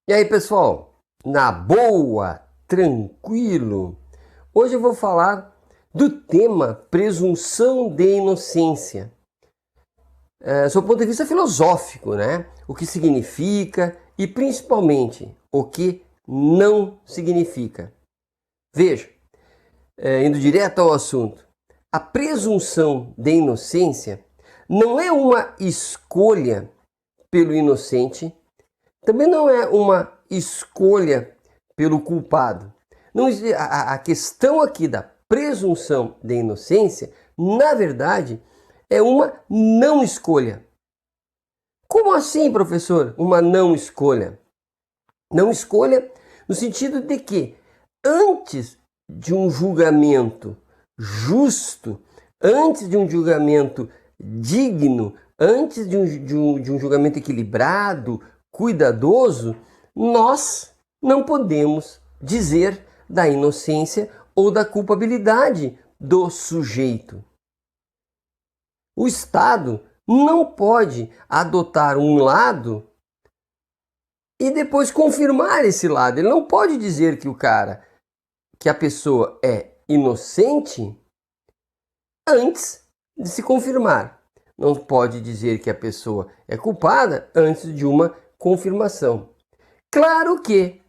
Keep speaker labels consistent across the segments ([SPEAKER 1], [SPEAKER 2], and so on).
[SPEAKER 1] E aí, pessoal? Na boa, tranquilo? Hoje eu vou falar do tema presunção de inocência. Sob o ponto de vista filosófico, né? O que significa e principalmente o que não significa. Veja, indo direto ao assunto, a presunção de inocência não é uma escolha pelo inocente, também não é uma escolha pelo culpado. Não, a questão aqui da presunção de inocência, na verdade, é uma não escolha. Como assim, professor? Uma não escolha? Não escolha no sentido de que antes de um julgamento justo, antes de um julgamento digno, antes de um julgamento equilibrado, cuidadoso, nós não podemos dizer da inocência ou da culpabilidade do sujeito. O Estado não pode adotar um lado e depois confirmar esse lado. Ele não pode dizer que a pessoa é inocente antes de se confirmar. Não pode dizer que a pessoa é culpada antes de uma confirmação. Claro que,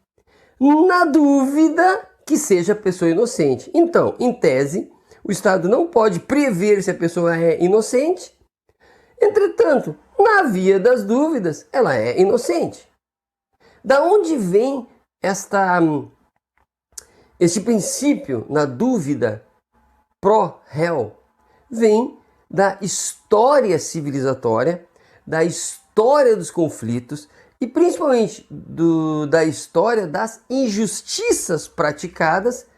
[SPEAKER 1] na dúvida, que seja a pessoa inocente. Então, em tese, o Estado não pode prever se a pessoa é inocente. Entretanto, na via das dúvidas, ela é inocente. Da onde vem este princípio na dúvida pró-réu? Vem da história civilizatória, da história dos conflitos e principalmente da história das injustiças praticadas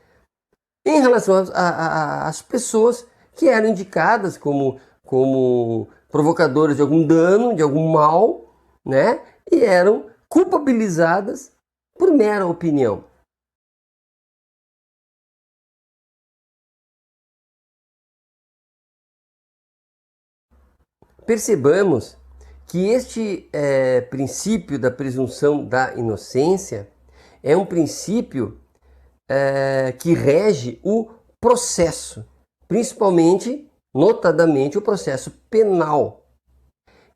[SPEAKER 1] em relação às pessoas que eram indicadas como provocadoras de algum dano, de algum mal, né? E eram culpabilizadas por mera opinião. Percebamos que este princípio da presunção da inocência é um princípio que rege o processo, principalmente, notadamente, o processo penal.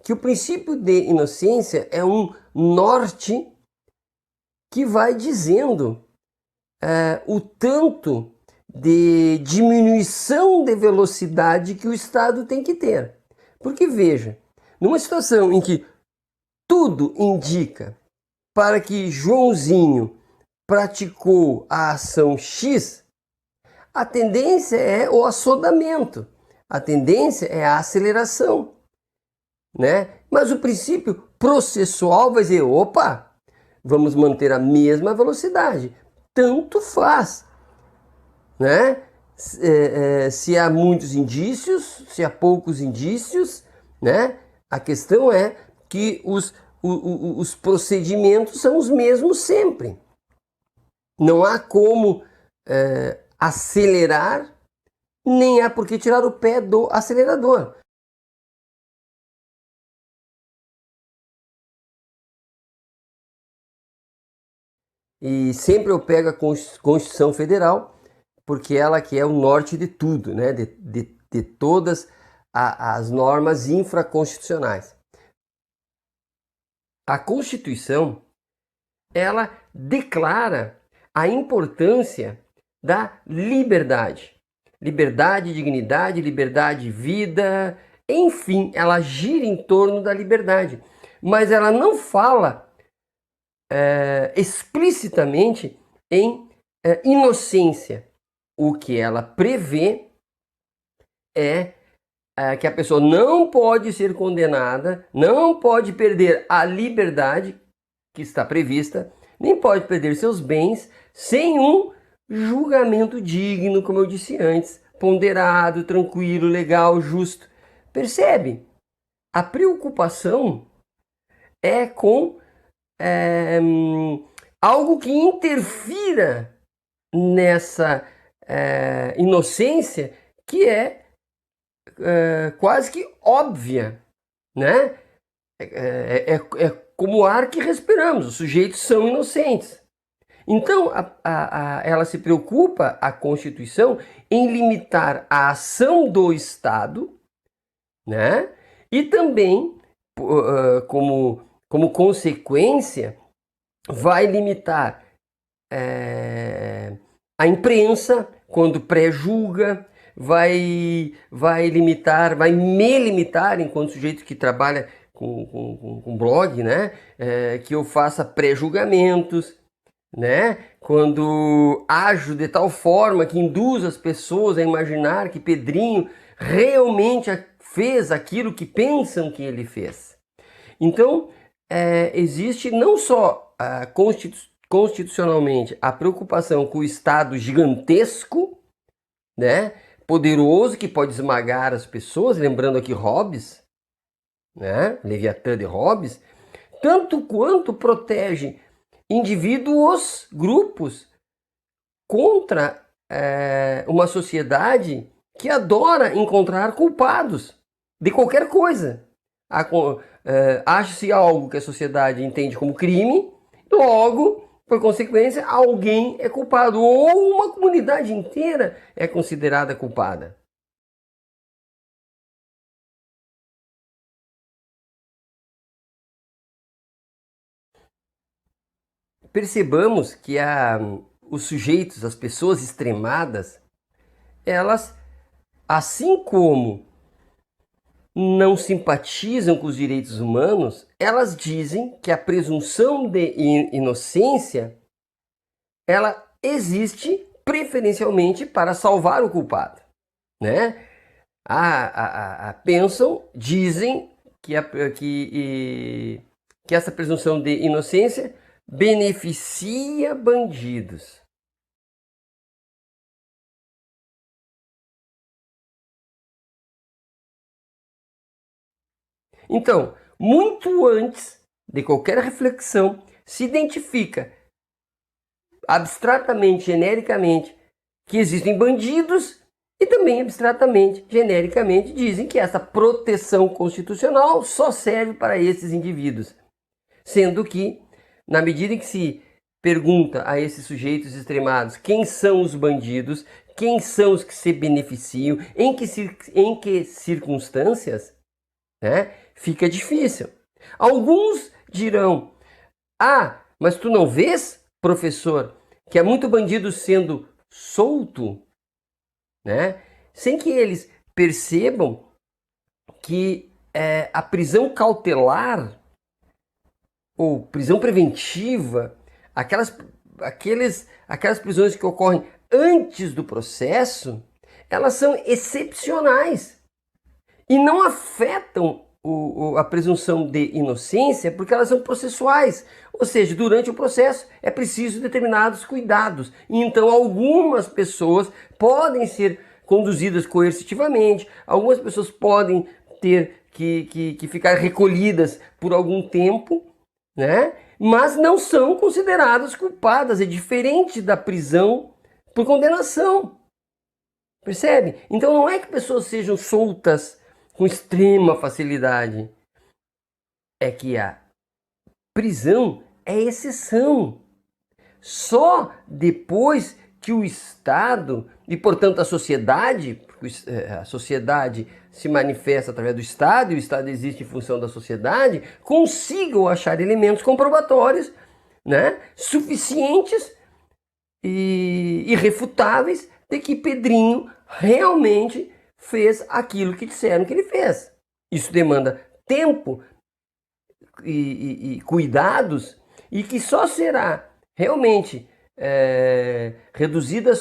[SPEAKER 1] Que o princípio de inocência é um norte que vai dizendo o tanto de diminuição de velocidade que o Estado tem que ter. Porque veja, numa situação em que tudo indica para que Joãozinho praticou a ação X, a tendência é o assodamento, a tendência é a aceleração, né? Mas o princípio processual vai dizer, opa, vamos manter a mesma velocidade, tanto faz, né? Se há muitos indícios, se há poucos indícios, né? A questão é que os procedimentos são os mesmos sempre. Não há como acelerar, nem há por que tirar o pé do acelerador. E sempre eu pego a Constituição Federal, porque ela que é o norte de tudo, né? de todas as normas infraconstitucionais. A Constituição, ela declara a importância da liberdade. Liberdade, dignidade, liberdade, vida, enfim, ela gira em torno da liberdade. Mas ela não fala explicitamente em inocência. O que ela prevê é que a pessoa não pode ser condenada, não pode perder a liberdade que está prevista, nem pode perder seus bens sem um julgamento digno, como eu disse antes, ponderado, tranquilo, legal, justo. Percebe? A preocupação é com algo que interfira nessa inocência que é quase que óbvia, né? É como o ar que respiramos, os sujeitos são inocentes. Então, ela se preocupa, a Constituição, em limitar a ação do Estado, né? E também, como consequência, vai limitar a imprensa quando pré-julga, vai me limitar, enquanto sujeito que trabalha com blog, né? Que eu faça pré-julgamentos, né? Quando ajo de tal forma que induz as pessoas a imaginar que Pedrinho realmente fez aquilo que pensam que ele fez. Então, existe não só constitucionalmente a preocupação com o Estado gigantesco, né? Poderoso, que pode esmagar as pessoas, lembrando aqui Hobbes, né? Leviatã de Hobbes, tanto quanto protege indivíduos, grupos, contra uma sociedade que adora encontrar culpados de qualquer coisa. Acha-se algo que a sociedade entende como crime, logo, por consequência, alguém é culpado, ou uma comunidade inteira é considerada culpada. Percebamos que os sujeitos, as pessoas extremadas, elas, assim como não simpatizam com os direitos humanos, elas dizem que a presunção de inocência, ela existe preferencialmente para salvar o culpado, né? Pensam, dizem que essa presunção de inocência beneficia bandidos. Então, muito antes de qualquer reflexão, se identifica abstratamente, genericamente, que existem bandidos e também abstratamente, genericamente, dizem que essa proteção constitucional só serve para esses indivíduos. Sendo que, na medida em que se pergunta a esses sujeitos extremados quem são os bandidos, quem são os que se beneficiam, em que circunstâncias, né, fica difícil. Alguns dirão, mas tu não vês, professor, que há muito bandido sendo solto, né? Sem que eles percebam que a prisão cautelar ou prisão preventiva, aquelas prisões que ocorrem antes do processo, elas são excepcionais e não afetam a presunção de inocência porque elas são processuais, ou seja, durante o processo é preciso determinados cuidados, e então algumas pessoas podem ser conduzidas coercitivamente, algumas pessoas podem ter que ficar recolhidas por algum tempo, né? Mas não são consideradas culpadas, é diferente da prisão por condenação, percebe? Então não é que pessoas sejam soltas com extrema facilidade, é que a prisão é exceção. Só depois que o Estado e, portanto, a sociedade se manifesta através do Estado e o Estado existe em função da sociedade, consigam achar elementos comprobatórios, né, suficientes e irrefutáveis de que Pedrinho realmente fez aquilo que disseram que ele fez. Isso demanda tempo e cuidados, e que só será realmente reduzida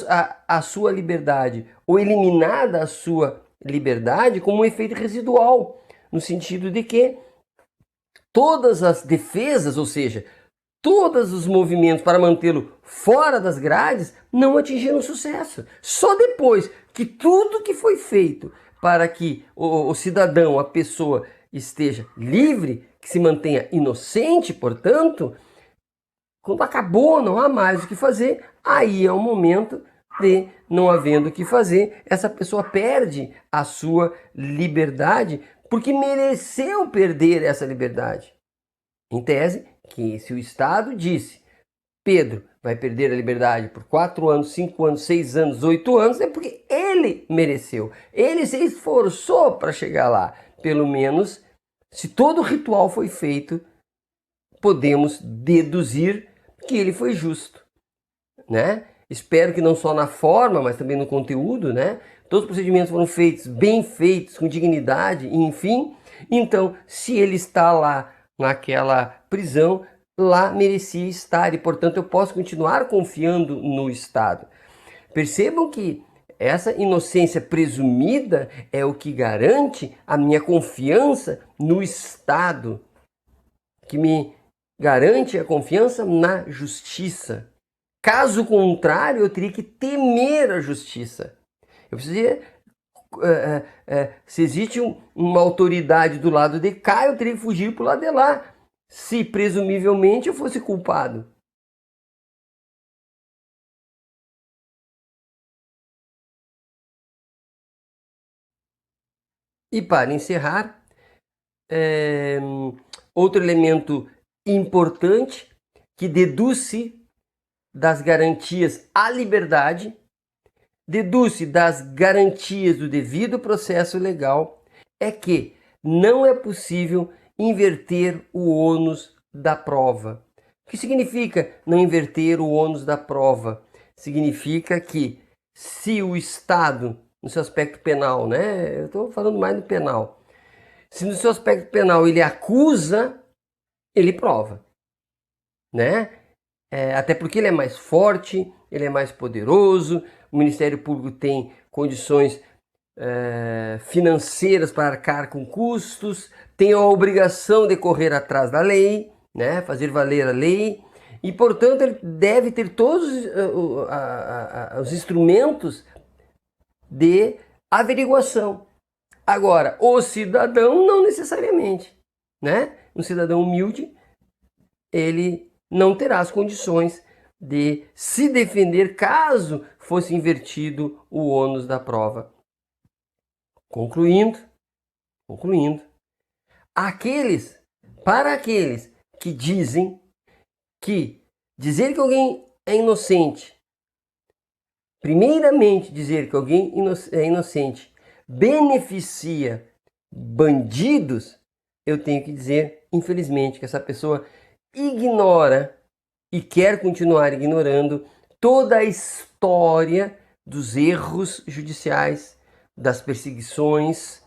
[SPEAKER 1] a sua liberdade ou eliminada a sua liberdade como um efeito residual, no sentido de que todas as defesas, ou seja, todos os movimentos para mantê-lo fora das grades, não atingiram sucesso. Só depois que tudo que foi feito para que o cidadão, a pessoa, esteja livre, que se mantenha inocente, portanto, quando acabou, não há mais o que fazer, aí é o momento de, não havendo o que fazer, essa pessoa perde a sua liberdade, porque mereceu perder essa liberdade. Em tese, que se o Estado disse Pedro vai perder a liberdade por 4 anos, 5 anos, 6 anos, 8 anos, é porque ele mereceu. Ele se esforçou para chegar lá. Pelo menos, se todo o ritual foi feito, podemos deduzir que ele foi justo, né? Espero que não só na forma, mas também no conteúdo, né? Todos os procedimentos foram feitos, bem feitos, com dignidade, enfim. Então, se ele está lá naquela prisão, lá merecia estar e, portanto, eu posso continuar confiando no Estado. Percebam que essa inocência presumida é o que garante a minha confiança no Estado, que me garante a confiança na justiça. Caso contrário, eu teria que temer a justiça. Eu precisaria se existe uma autoridade do lado de cá, eu teria que fugir para o lado de lá, se presumivelmente eu fosse culpado. E para encerrar, outro elemento importante que deduz-se das garantias à liberdade, deduz-se das garantias do devido processo legal, é que não é possível inverter o ônus da prova. O que significa não inverter o ônus da prova? Significa que se o Estado, no seu aspecto penal, né? Eu estou falando mais do penal. Se no seu aspecto penal ele acusa, ele prova, né? Até porque ele é mais forte, ele é mais poderoso, o Ministério Público tem condições financeiras para arcar com custos, tem a obrigação de correr atrás da lei, né, fazer valer a lei, e portanto ele deve ter todos os instrumentos de averiguação. Agora, o cidadão não necessariamente, né? Um cidadão humilde, ele não terá as condições de se defender caso fosse invertido o ônus da prova. Concluindo, para aqueles que dizem que dizer que alguém é inocente, primeiramente dizer que alguém é inocente beneficia bandidos, eu tenho que dizer, infelizmente, que essa pessoa ignora e quer continuar ignorando toda a história dos erros judiciais, das perseguições,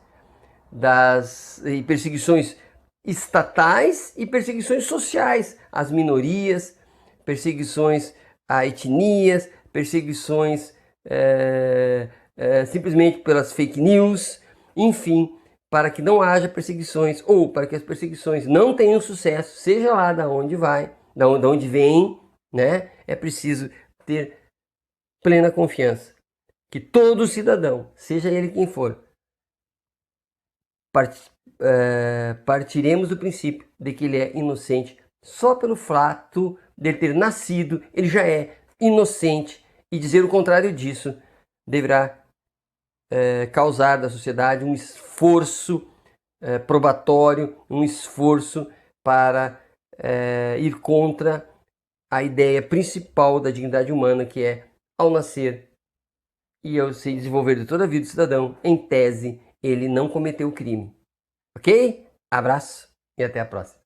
[SPEAKER 1] perseguições estatais e perseguições sociais às minorias, perseguições a etnias, perseguições simplesmente pelas fake news, enfim, para que não haja perseguições ou para que as perseguições não tenham sucesso, seja lá da onde vai, da onde vem, né? É preciso ter plena confiança que todo cidadão, seja ele quem for, partiremos do princípio de que ele é inocente só pelo fato de ele ter nascido, ele já é inocente, e dizer o contrário disso deverá causar da sociedade um esforço probatório, um esforço para ir contra a ideia principal da dignidade humana, que é, ao nascer e ao se desenvolver de toda a vida do cidadão, em tese, ele não cometeu crime. Ok? Abraço e até a próxima.